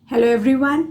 Hello everyone.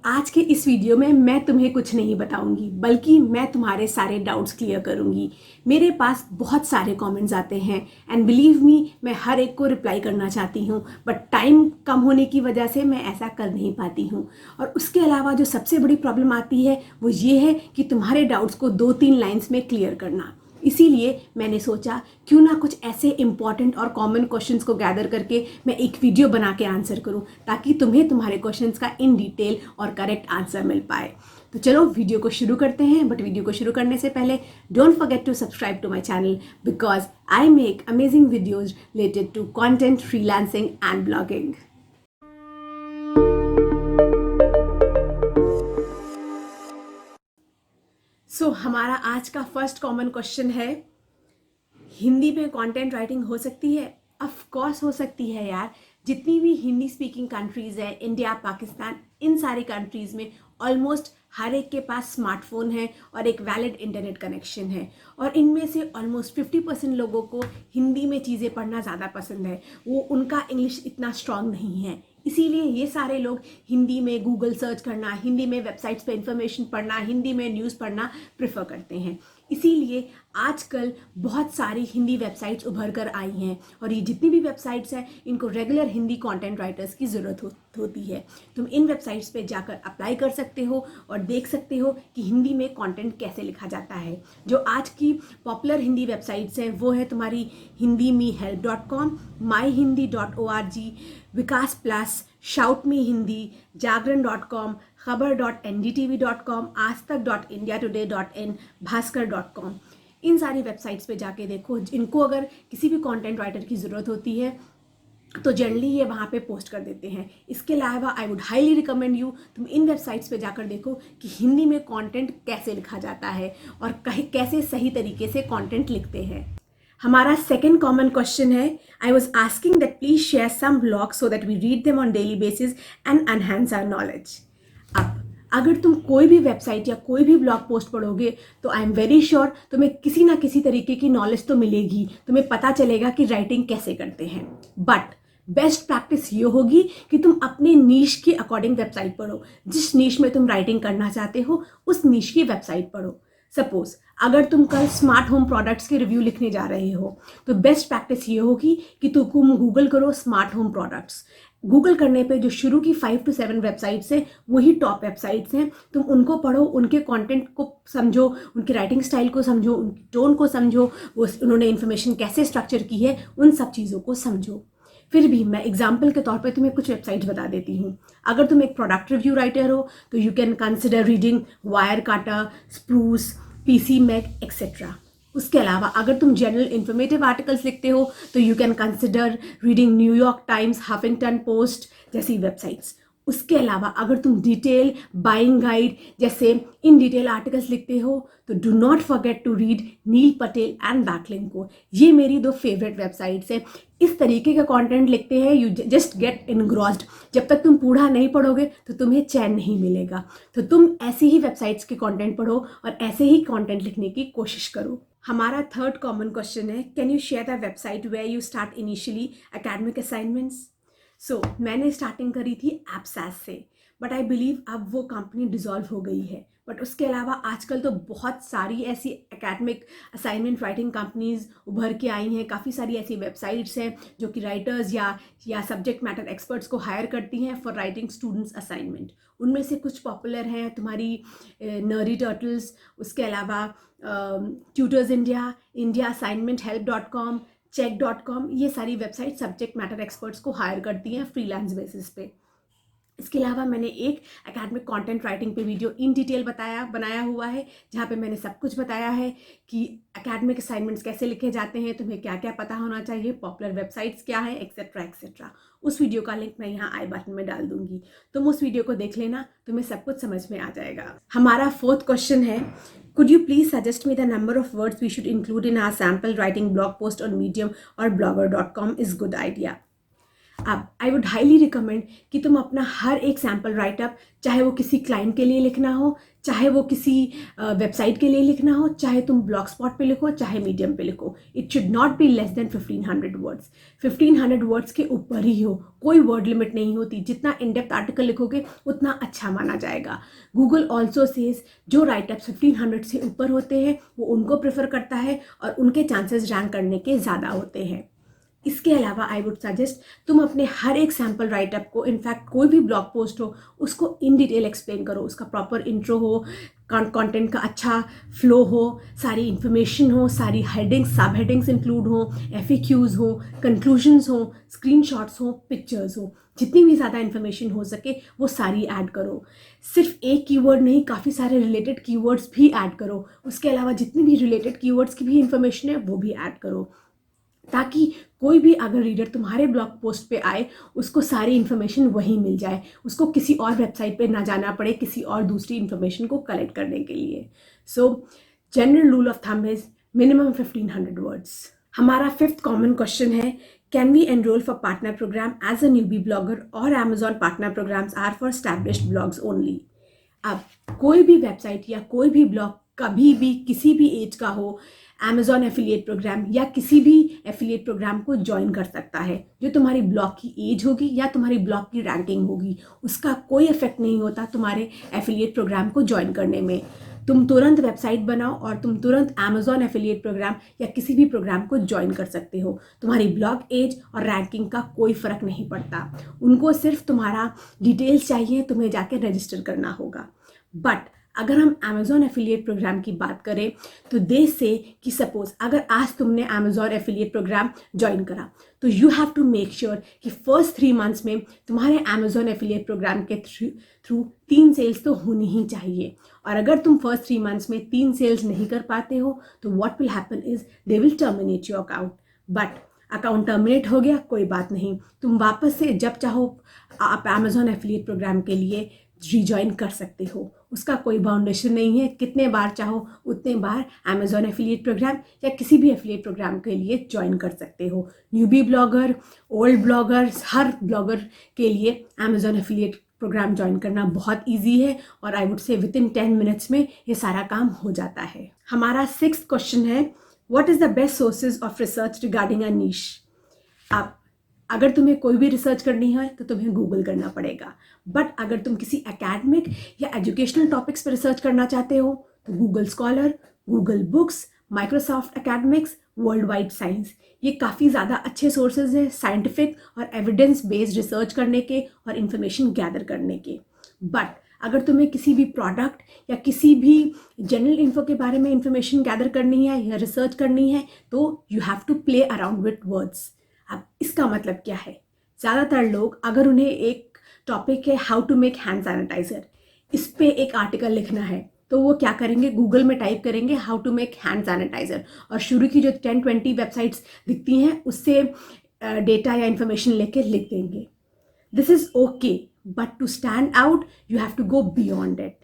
आज के इस वीडियो में मैं तुम्हें कुछ नहीं बताऊंगी, बल्कि मैं तुम्हारे सारे डाउट्स क्लियर करूंगी। मेरे पास बहुत सारे कमेंट्स आते हैं एंड बिलीव मी, मैं हर एक को रिप्लाई करना चाहती हूँ, बट टाइम कम होने की वजह से मैं ऐसा कर नहीं पाती हूँ। और उसके अलावा जो सबसे बड़ी प्रॉब्लम आती है वो ये है कि तुम्हारे डाउट्स को 2-3 लाइन्स में क्लियर करना। इसीलिए मैंने सोचा क्यों ना कुछ ऐसे इंपॉर्टेंट और कॉमन क्वेश्चंस को गैदर करके मैं एक वीडियो बना के आंसर करूं, ताकि तुम्हें तुम्हारे क्वेश्चंस का इन डिटेल और करेक्ट आंसर मिल पाए। तो चलो वीडियो को शुरू करते हैं। बट वीडियो को शुरू करने से पहले don't forget to subscribe to my channel, because I make amazing videos related to content, freelancing and blogging. हमारा आज का फर्स्ट कॉमन क्वेश्चन है, हिंदी में कंटेंट राइटिंग हो सकती है? ऑफ कोर्स हो सकती है यार। जितनी भी हिंदी स्पीकिंग कंट्रीज़ है, इंडिया, पाकिस्तान, इन सारी कंट्रीज़ में ऑलमोस्ट हर एक के पास स्मार्टफोन है और एक वैलिड इंटरनेट कनेक्शन है। और इनमें से ऑलमोस्ट 50% लोगों को हिंदी में चीज़ें पढ़ना ज़्यादा पसंद है। वो उनका इंग्लिश इतना स्ट्रांग नहीं है, इसीलिए ये सारे लोग हिंदी में गूगल सर्च करना, हिंदी में वेबसाइट्स पे इंफॉर्मेशन पढ़ना, हिंदी में न्यूज़ पढ़ना प्रेफर करते हैं। इसीलिए आजकल बहुत सारी हिंदी वेबसाइट्स उभर कर आई हैं, और ये जितनी भी वेबसाइट्स हैं इनको रेगुलर हिंदी कंटेंट राइटर्स की ज़रूरत होती है। तुम इन वेबसाइट्स पे जाकर अप्लाई कर सकते हो और देख सकते हो कि हिंदी में कंटेंट कैसे लिखा जाता है। जो आज की पॉपुलर हिंदी वेबसाइट्स हैं वो है तुम्हारी hindimehelp.com, myhindi.org, विकास प्लस, शाउट मी हिंदी, जागरण.com, खबर.ndtv.com, आजतक.इंडिया टुडे.in, भास्कर.com। इन सारी वेबसाइट्स पे जाके देखो। इनको अगर किसी भी कंटेंट राइटर की ज़रूरत होती है तो जनरली ये वहाँ पे पोस्ट कर देते हैं। इसके अलावा I would highly recommend you, तुम इन वेबसाइट्स पे जाकर देखो कि हिंदी में कंटेंट कैसे लिखा जाता है और कैसे सही तरीके से कंटेंट लिखते हैं। हमारा सेकेंड कॉमन क्वेश्चन है, I was asking that please share some blogs so that we read them on daily basis and enhance our knowledge. अब अगर तुम कोई भी वेबसाइट या कोई भी ब्लॉग पोस्ट पढ़ोगे तो आई एम वेरी श्योर तुम्हें किसी ना किसी तरीके की नॉलेज तो मिलेगी, तुम्हें पता चलेगा कि राइटिंग कैसे करते हैं। बट बेस्ट प्रैक्टिस ये होगी कि तुम अपने नीश के अकॉर्डिंग वेबसाइट पढ़ो। जिस नीश में तुम राइटिंग करना चाहते हो उस नीश की वेबसाइट पढ़ो। सपोज अगर तुम कल स्मार्ट होम प्रोडक्ट्स के रिव्यू लिखने जा रहे हो तो बेस्ट प्रैक्टिस ये होगी कि तुम गूगल करो स्मार्ट होम प्रोडक्ट्स। गूगल करने पे जो शुरू की 5 to 7 वेबसाइट्स हैं वही टॉप वेबसाइट्स हैं। तुम उनको पढ़ो, उनके कंटेंट को समझो, उनकी राइटिंग स्टाइल को समझो, उनकी टोन को समझो, उन्होंने इन्फॉर्मेशन कैसे स्ट्रक्चर की है, उन सब चीज़ों को समझो। फिर भी मैं एग्जाम्पल के तौर पे तुम्हें कुछ वेबसाइट्स बता देती हूँ। अगर तुम एक प्रोडक्ट रिव्यू राइटर हो तो you can consider reading Wirecutter, Spruce, PC Mag etcetera. उसके अलावा अगर तुम जनरल इन्फॉर्मेटिव आर्टिकल्स लिखते हो तो you can consider reading New York times, Huffington post जैसी वेबसाइट्स। उसके अलावा अगर तुम डिटेल, बाइंग गाइड जैसे इन डिटेल आर्टिकल्स लिखते हो तो do not forget to read Neil Patel and Backlinko. ये मेरी 2 फेवरेट वेबसाइट्स हैं। इस तरीके का कंटेंट लिखते हैं, यू जस्ट गेट इनग्रॉस्ड। जब तक तुम पूरा नहीं पढ़ोगे तो तुम्हें चैन नहीं मिलेगा। तो तुम ऐसी ही वेबसाइट्स के कंटेंट पढ़ो और ऐसे ही कंटेंट लिखने की कोशिश करो। हमारा थर्ड कॉमन क्वेश्चन है, can you share the website where you start initially academic assignments? मैंने स्टार्टिंग करी थी एप्सैस से, बट आई बिलीव अब वो कंपनी डिसॉल्व हो गई है। बट उसके अलावा आजकल तो बहुत सारी ऐसी एकेडमिक असाइनमेंट राइटिंग कंपनीज उभर के आई हैं। काफ़ी सारी ऐसी वेबसाइट्स हैं जो कि राइटर्स या सब्जेक्ट मैटर एक्सपर्ट्स को हायर करती हैं फॉर राइटिंग स्टूडेंट्स असाइनमेंट। उनमें से कुछ पॉपुलर हैं तुम्हारी नरी टर्टल्स, उसके अलावा tutors India, India assignment help, check.com। ये सारी वेबसाइट सब्जेक्ट मैटर एक्सपर्ट्स को हायर करती हैं फ्रीलांस बेसिस पे। इसके अलावा मैंने एक एकेडमिक कंटेंट राइटिंग पे वीडियो इन डिटेल बनाया हुआ है, जहाँ पे मैंने सब कुछ बताया है कि एकेडमिक असाइनमेंट्स कैसे लिखे जाते हैं, तुम्हें क्या क्या पता होना चाहिए, पॉपुलर वेबसाइट्स क्या है, एक्सेट्रा एक्सेट्रा। उस वीडियो का लिंक मैं यहाँ आई बटन में डाल दूंगी, तुम उस वीडियो को देख लेना, तुम्हें सब कुछ समझ में आ जाएगा। हमारा फोर्थ क्वेश्चन है, could you please suggest me the number of words we should include in our sample writing blog post on Medium or blogger.com is good idea? अब आई वुड हाईली रिकमेंड कि तुम अपना हर एक sample write up, चाहे वो किसी client के लिए लिखना हो, चाहे वो किसी वेबसाइट के लिए लिखना हो, चाहे तुम ब्लॉग स्पॉट पे लिखो, चाहे मीडियम पे लिखो, it should not be less than 1500 words. 1500 words के ऊपर ही हो, कोई वर्ड लिमिट नहीं होती। जितना इन डेप्थ आर्टिकल लिखोगे उतना अच्छा माना जाएगा। गूगल ऑल्सो सेज जो राइटअप्स 1500 से ऊपर होते हैं वो उनको प्रेफर करता है और उनके चांसेस रैंक करने के ज़्यादा होते हैं। इसके अलावा आई वुड सजेस्ट तुम अपने हर एक सैम्पल राइटअप को, इनफैक्ट कोई भी ब्लॉग पोस्ट हो उसको इन डिटेल एक्सप्लेन करो, उसका प्रॉपर इंट्रो हो, कंटेंट का अच्छा फ्लो हो, सारी इन्फॉर्मेशन हो, सारी हेडिंग्स सब हेडिंग्स इंक्लूड हो, FAQs हो, कंक्लूजन्स हो, स्क्रीनशॉट्स हो, पिक्चर्स हो, जितनी भी ज़्यादा इन्फॉर्मेशन हो सके वो सारी ऐड करो। सिर्फ एक कीवर्ड नहीं, काफ़ी सारे रिलेटेड कीवर्ड्स भी ऐड करो। उसके अलावा जितनी भी रिलेटेड कीवर्ड्स की भी इन्फॉर्मेशन है वो भी ऐड करो, ताकि कोई भी अगर रीडर तुम्हारे ब्लॉग पोस्ट पे आए उसको सारी इन्फॉर्मेशन वहीं मिल जाए, उसको किसी और वेबसाइट पे ना जाना पड़े किसी और दूसरी इन्फॉर्मेशन को कलेक्ट करने के लिए। So general rule of thumb is minimum 1500 words. हमारा 5th कॉमन क्वेश्चन है, can we enroll for partner program as a newbie blogger और Amazon partner programs are for established blogs only. अब कोई भी वेबसाइट या कोई भी ब्लॉग कभी भी किसी भी एज का हो Amazon एफिलिएट प्रोग्राम या किसी भी एफिलिएट प्रोग्राम को ज्वाइन कर सकता है। जो तुम्हारी ब्लॉग की एज होगी या तुम्हारी ब्लॉग की रैंकिंग होगी उसका कोई इफेक्ट नहीं होता तुम्हारे एफिलिएट प्रोग्राम को ज्वाइन करने में। तुम तुरंत वेबसाइट बनाओ और तुम तुरंत Amazon एफिलिएट प्रोग्राम या किसी भी प्रोग्राम को ज्वाइन कर सकते हो। तुम्हारी ब्लॉग एज और रैंकिंग का कोई फ़र्क नहीं पड़ता, उनको सिर्फ तुम्हारा डिटेल्स चाहिए, तुम्हें जाके रजिस्टर करना होगा। बट अगर हम Amazon एफिलिएट प्रोग्राम की बात करें तो दे से कि सपोज अगर आज तुमने Amazon एफिलिएट प्रोग्राम ज्वाइन करा तो you have to make sure कि फर्स्ट 3 मंथ्स में तुम्हारे Amazon एफिलिएट प्रोग्राम के थ्रू 3 सेल्स तो होनी ही चाहिए। और अगर तुम फर्स्ट 3 मंथ्स में 3 सेल्स नहीं कर पाते हो तो what will happen is they will terminate your account. But account terminate हो गया कोई बात नहीं, तुम वापस से जब चाहो आप Amazon एफिलिएट प्रोग्राम के लिए रीजॉइन कर सकते हो, उसका कोई बाउंडेशन नहीं है। कितने बार चाहो उतने बार Amazon एफिलिएट प्रोग्राम या किसी भी एफिलिएट प्रोग्राम के लिए ज्वाइन कर सकते हो। न्यूबी ब्लॉगर, ओल्ड ब्लॉगर्स, हर ब्लॉगर के लिए Amazon एफिलिएट प्रोग्राम ज्वाइन करना बहुत इजी है और I would say with in 10 minutes में ये सारा काम हो जाता है। हमारा 6th क्वेश्चन है, what is the best sources of research regarding a niche. आप अगर तुम्हें कोई भी रिसर्च करनी है तो तुम्हें गूगल करना पड़ेगा, बट अगर तुम किसी एकेडमिक या एजुकेशनल टॉपिक्स पर रिसर्च करना चाहते हो तो Google scholar, Google books, Microsoft academics, world wide science, ये काफ़ी ज़्यादा अच्छे सोर्सेज हैं साइंटिफिक और एविडेंस बेस्ड रिसर्च करने के और इन्फॉर्मेशन गैदर करने के। बट अगर तुम्हें किसी भी प्रोडक्ट या किसी भी जनरल इन्फो के बारे में इंफॉर्मेशन गैदर करनी है या रिसर्च करनी है तो you have to play around with words. अब इसका मतलब क्या है, ज़्यादातर लोग अगर उन्हें एक टॉपिक है how to make hand sanitizer, इस पे एक आर्टिकल लिखना है तो वो क्या करेंगे, गूगल में टाइप करेंगे how to make hand sanitizer और शुरू की जो 10-20 वेबसाइट्स दिखती हैं उससे डेटा या इन्फॉर्मेशन लेके लिख देंगे। This is okay, but to stand out you have to go beyond it.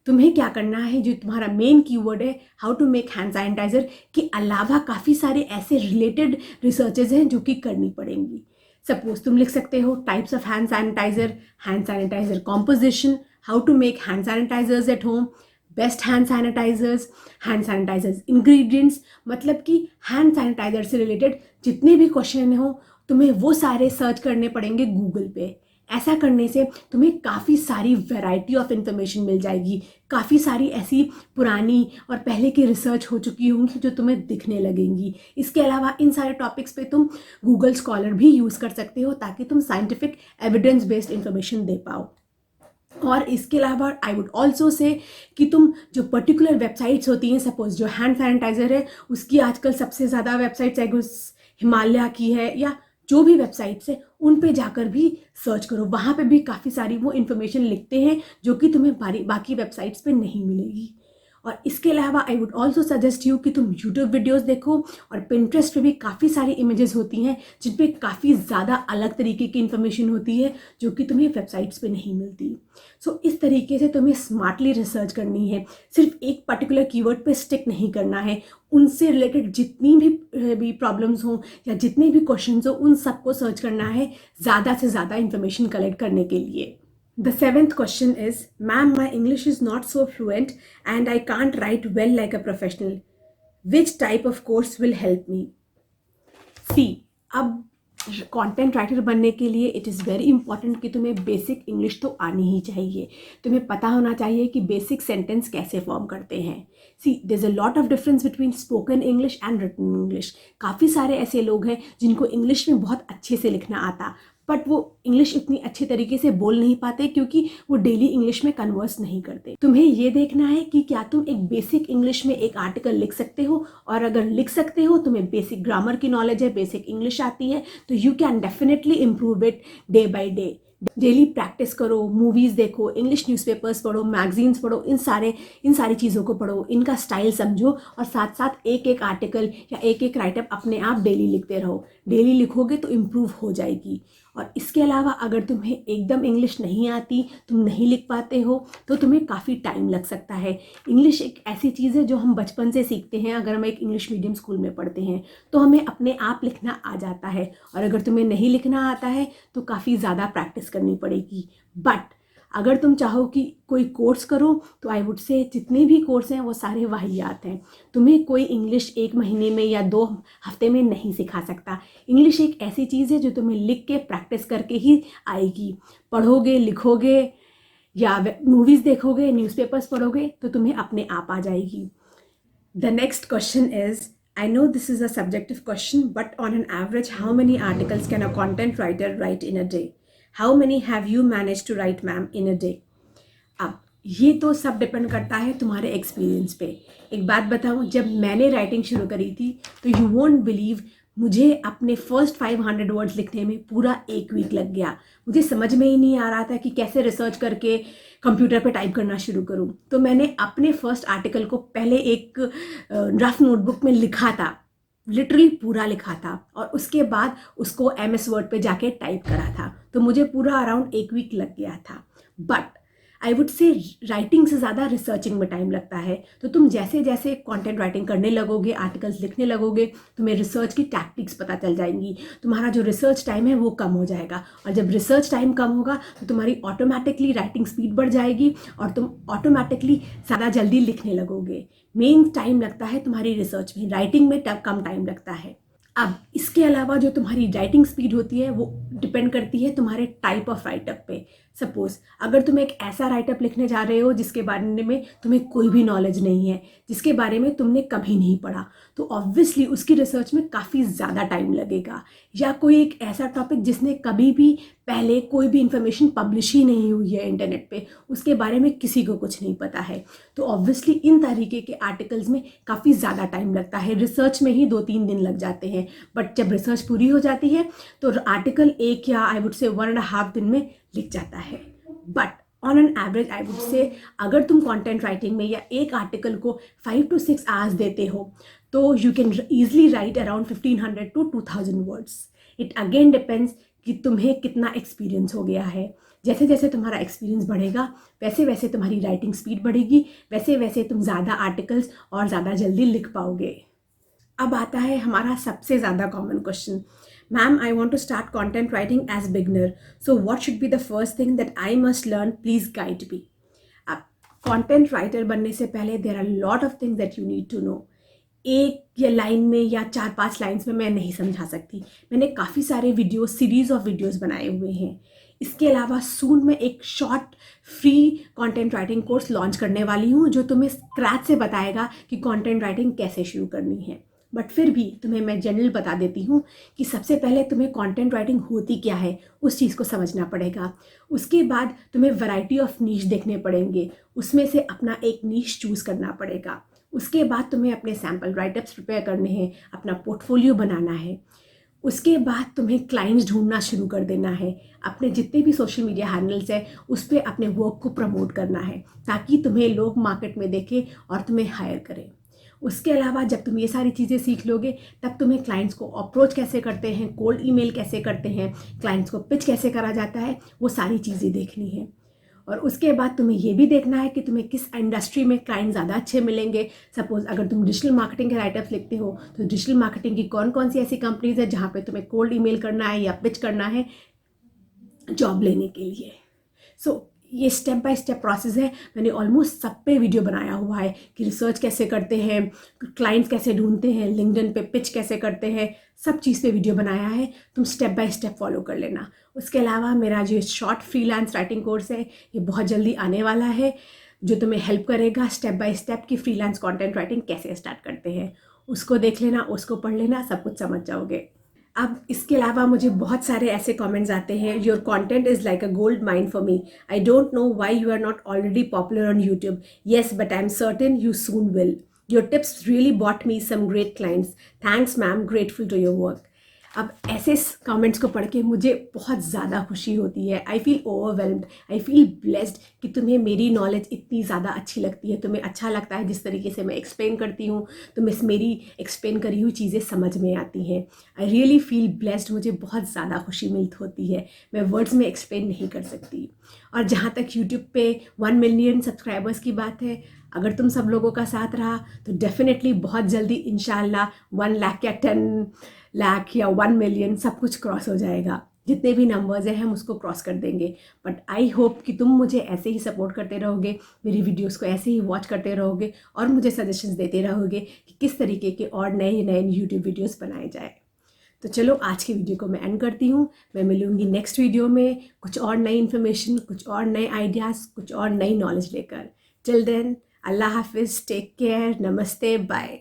तुम्हें क्या करना है, जो तुम्हारा मेन कीवर्ड है how to make hand sanitizer के अलावा काफ़ी सारे ऐसे रिलेटेड रिसर्चेज हैं जो कि करनी पड़ेंगी। सपोज तुम लिख सकते हो types of hand sanitizer composition, how to make hand sanitizers at home, best hand sanitizers ingredients, मतलब कि हैंड सैनिटाइजर से रिलेटेड जितने भी क्वेश्चन हो तुम्हें वो सारे सर्च करने पड़ेंगे गूगल पे। ऐसा करने से तुम्हें काफ़ी सारी वैरायटी ऑफ इंफॉर्मेशन मिल जाएगी, काफ़ी सारी ऐसी पुरानी और पहले की रिसर्च हो चुकी होंगी जो तुम्हें दिखने लगेंगी। इसके अलावा इन सारे टॉपिक्स पे तुम गूगल स्कॉलर भी यूज़ कर सकते हो ताकि तुम साइंटिफिक एविडेंस बेस्ड इंफॉर्मेशन दे पाओ। और इसके अलावा आई वुड ऑल्सो से कि तुम जो पर्टिकुलर वेबसाइट्स होती हैं, सपोज जो हैंड सैनिटाइज़र है उसकी आजकल सबसे ज़्यादा वेबसाइट्स हिमालय की है या जो भी वेबसाइट्स है उन पे जाकर भी सर्च करो, वहाँ पे भी काफ़ी सारी वो इन्फॉर्मेशन लिखते हैं जो कि तुम्हें बाकी वेबसाइट्स पे नहीं मिलेगी। और इसके अलावा I would also suggest you कि तुम यूट्यूब वीडियोस देखो, और पिंटरेस्ट पे भी काफ़ी सारी इमेजेस होती हैं जिन पे काफ़ी ज़्यादा अलग तरीके की इन्फॉर्मेशन होती है जो कि तुम्हें वेबसाइट्स पे नहीं मिलती। सो इस तरीके से तुम्हें स्मार्टली रिसर्च करनी है, सिर्फ एक पर्टिकुलर कीवर्ड पे स्टिक नहीं करना है। उनसे रिलेटेड जितनी भी प्रॉब्लम्स हों या जितने भी क्वेश्चंस हों, उन सबको सर्च करना है ज़्यादा से ज़्यादा इन्फॉर्मेशन कलेक्ट करने के लिए। The seventh question is, ma'am, my English is not so fluent and I can't write well like a professional. Which type of course will help me? See, अब कंटेंट राइटर बनने के लिए it is very important कि तुम्हें basic English तो आनी ही चाहिए। तुम्हें पता होना चाहिए कि बेसिक सेंटेंस कैसे फॉर्म करते हैं। See, there is a lot of difference between spoken English and written English. काफ़ी सारे ऐसे लोग हैं जिनको इंग्लिश में बहुत अच्छे से लिखना आता, बट वो इंग्लिश इतनी अच्छे तरीके से बोल नहीं पाते क्योंकि वो डेली इंग्लिश में कन्वर्स नहीं करते। तुम्हें ये देखना है कि क्या तुम एक बेसिक इंग्लिश में एक आर्टिकल लिख सकते हो, और अगर लिख सकते हो, तुम्हें बेसिक ग्रामर की नॉलेज है, बेसिक इंग्लिश आती है, तो you can definitely improve it day by day. Daily practice करो, मूवीज़ देखो, इंग्लिश न्यूज़पेपर्स पढ़ो, मैगजीन्स पढ़ो, इन सारी चीज़ों को पढ़ो, इनका स्टाइल समझो, और साथ साथ एक एक आर्टिकल या एक एक राइटअप अपने आप डेली लिखते रहो। डेली लिखोगे तो इम्प्रूव हो जाएगी। और इसके अलावा अगर तुम्हें एकदम इंग्लिश नहीं आती, तुम नहीं लिख पाते हो, तो तुम्हें काफ़ी टाइम लग सकता है। इंग्लिश एक ऐसी चीज़ है जो हम बचपन से सीखते हैं। अगर हम एक इंग्लिश मीडियम स्कूल में पढ़ते हैं तो हमें अपने आप लिखना आ जाता है, और अगर तुम्हें नहीं लिखना आता है तो काफ़ी ज़्यादा प्रैक्टिस करनी पड़ेगी। बट अगर तुम चाहो कि कोई कोर्स करो तो आई वुड से जितने भी कोर्स हैं वो सारे वाहियात हैं। तुम्हें कोई इंग्लिश 1 महीने में या 2 हफ्ते में नहीं सिखा सकता। इंग्लिश एक ऐसी चीज़ है जो तुम्हें लिख के प्रैक्टिस करके ही आएगी। पढ़ोगे, लिखोगे या मूवीज़ देखोगे, न्यूज़पेपर्स पढ़ोगे तो तुम्हें अपने आप आ जाएगी। The next question is, I know this is a subjective question, but on an average, how many articles can a content writer write in a day? How many have you managed to write, ma'am, in a day? अब ये तो सब depend करता है तुम्हारे experience पे। एक बात बताऊँ, जब मैंने राइटिंग शुरू करी थी तो यू वोंट बिलीव, मुझे अपने फर्स्ट 500 वर्ड्स लिखने में पूरा 1 वीक लग गया। मुझे समझ में ही नहीं आ रहा था कि कैसे रिसर्च करके कंप्यूटर पे टाइप करना शुरू करूँ। तो मैंने अपने फर्स्ट आर्टिकल को पहले एक रफ नोटबुक में लिखा था, लिटरली पूरा लिखा था, और उसके बाद उसको MS वर्ड पे जाके टाइप करा था। तो मुझे पूरा अराउंड 1 वीक लग गया था। But I would say writing से ज़्यादा रिसर्चिंग में टाइम लगता है। तो तुम जैसे जैसे कंटेंट राइटिंग करने लगोगे, आर्टिकल्स लिखने लगोगे, तुम्हें रिसर्च की टैक्टिक्स पता चल जाएंगी। तुम्हारा जो रिसर्च टाइम है वो कम हो जाएगा, और जब रिसर्च टाइम कम होगा तो तुम्हारी ऑटोमेटिकली राइटिंग स्पीड बढ़ जाएगी और तुम ऑटोमेटिकली ज़्यादा जल्दी लिखने लगोगे। मेन टाइम लगता है तुम्हारी रिसर्च में, राइटिंग में कम टाइम लगता है। अब इसके अलावा जो तुम्हारी राइटिंग स्पीड होती है वो डिपेंड करती है तुम्हारे टाइप ऑफ राइटअप पे। सपोज अगर तुम एक ऐसा राइटअप लिखने जा रहे हो जिसके बारे में तुम्हें कोई भी नॉलेज नहीं है, जिसके बारे में तुमने कभी नहीं पढ़ा, तो ऑब्वियसली उसकी रिसर्च में काफ़ी ज़्यादा टाइम लगेगा। या कोई एक ऐसा टॉपिक जिसने कभी भी पहले कोई भी इंफॉर्मेशन पब्लिश ही नहीं हुई है इंटरनेट पे, उसके बारे में किसी को कुछ नहीं पता है, तो ऑब्वियसली इन तरीके के आर्टिकल्स में काफ़ी ज़्यादा टाइम लगता है। रिसर्च में ही 2-3 दिन लग जाते हैं, बट जब रिसर्च पूरी हो जाती है तो आर्टिकल 1 या आई वुड से 1.5 दिन में लिख जाता है। But on an average I would say अगर तुम कंटेंट राइटिंग में या एक आर्टिकल को 5 to 6 आवर्स देते हो तो you can easily right around 1500 to 2000 words. It again depends कि तुम्हें कितना एक्सपीरियंस हो गया है। जैसे जैसे तुम्हारा एक्सपीरियंस बढ़ेगा वैसे वैसे तुम्हारी राइटिंग स्पीड बढ़ेगी, वैसे वैसे तुम ज़्यादा आर्टिकल्स और ज़्यादा जल्दी लिख पाओगे। अब आता है हमारा सबसे ज़्यादा common question, ma'am I want to start content writing as beginner, so what should be the first thing that I must learn, please guide me. अब कॉन्टेंट राइटर बनने से पहले there are lot of things that you need to know. एक या line में या 4-5 lines में मैं नहीं समझा सकती। मैंने काफ़ी सारे वीडियोस, सीरीज़ ऑफ वीडियोस बनाए हुए हैं। इसके अलावा सून मैं एक short free content writing course launch करने वाली हूँ जो तुम्हें स्क्रैच से बताएगा कि कंटेंट राइटिंग कैसे शुरू करनी है। बट फिर भी तुम्हें मैं जनरल बता देती हूँ कि सबसे पहले तुम्हें कंटेंट राइटिंग होती क्या है उस चीज़ को समझना पड़ेगा। उसके बाद तुम्हें वैरायटी ऑफ नीश देखने पड़ेंगे, उसमें से अपना एक नीश चूज़ करना पड़ेगा। उसके बाद तुम्हें अपने सैम्पल राइटअप्स प्रिपेयर करने हैं, अपना पोर्टफोलियो बनाना है। उसके बाद तुम्हें क्लाइंट्स ढूंढना शुरू कर देना है। अपने जितने भी सोशल मीडिया हैंडल्स है उस पर अपने वर्क को प्रमोट करना है ताकि तुम्हें लोग मार्केट में देखें और तुम्हें हायर करें। उसके अलावा जब तुम ये सारी चीज़ें सीख लोगे तब तुम्हें क्लाइंट्स को अप्रोच कैसे करते हैं, कोल्ड ईमेल कैसे करते हैं, क्लाइंट्स को पिच कैसे करा जाता है, वो सारी चीज़ें देखनी है। और उसके बाद तुम्हें ये भी देखना है कि तुम्हें किस इंडस्ट्री में क्लाइंट ज़्यादा अच्छे मिलेंगे। सपोज अगर तुम डिजिटल मार्केटिंग के राइटअप्स लिखते हो तो डिजिटल मार्केटिंग की कौन कौन सी ऐसी कंपनीज है जहाँ पे तुम्हें कोल्ड ईमेल करना है या पिच करना है जॉब लेने के लिए। सो ये स्टेप बाय स्टेप प्रोसेस है। मैंने ऑलमोस्ट सब पे वीडियो बनाया हुआ है कि रिसर्च कैसे करते हैं, क्लाइंट्स कैसे ढूंढते हैं, लिंक्डइन पे पिच कैसे करते हैं, सब चीज़ पे वीडियो बनाया है। तुम स्टेप बाय स्टेप फॉलो कर लेना। उसके अलावा मेरा जो शॉर्ट फ्रीलांस राइटिंग कोर्स है ये बहुत जल्दी आने वाला है जो तुम्हें हेल्प करेगा स्टेप बाय स्टेप कि फ्रीलांस कंटेंट राइटिंग कैसे स्टार्ट करते हैं। उसको देख लेना, उसको पढ़ लेना, सब कुछ समझ जाओगे। अब इसके अलावा मुझे बहुत सारे ऐसे कमेंट्स आते हैं, your content is like a gold mine for me, I don't know why you are not already popular on YouTube, yes but I am certain you soon will, your tips really bought me some great clients, thanks ma'am, grateful to your work. अब ऐसे comments को पढ़ के मुझे बहुत ज़्यादा खुशी होती है। I feel overwhelmed, I feel blessed कि तुम्हें मेरी नॉलेज इतनी ज़्यादा अच्छी लगती है, तुम्हें अच्छा लगता है जिस तरीके से मैं एक्सप्लेन करती हूँ, तुम्हें मेरी एक्सप्लेन करी हुई चीज़ें समझ में आती हैं। आई रियली फील ब्लेस्ड, मुझे बहुत ज़्यादा खुशी मिलती होती है, मैं वर्ड्स में एक्सप्लेन नहीं कर सकती। और जहाँ तक यूट्यूब पे 1 मिलियन सब्सक्राइबर्स की बात है, अगर तुम सब लोगों का साथ रहा तो डेफिनेटली बहुत जल्दी इंशाल्लाह 1 लाख या 10 लाख या 1 मिलियन सब कुछ क्रॉस हो जाएगा। जितने भी नंबर्स हैं हम उसको क्रॉस कर देंगे। बट आई होप कि तुम मुझे ऐसे ही सपोर्ट करते रहोगे, मेरी वीडियोस को ऐसे ही वॉच करते रहोगे और मुझे सजेशंस देते रहोगे कि किस तरीके के और नए नए यूट्यूब वीडियोस बनाए जाए। तो चलो आज की वीडियो को मैं एंड करती हूँ। मैं मिलूँगी नेक्स्ट वीडियो में कुछ और नई इन्फॉर्मेशन, कुछ और नए आइडियाज़, कुछ और नई नॉलेज लेकर। टिल देन, अल्लाह हाफिज़, टेक केयर, नमस्ते, बाय।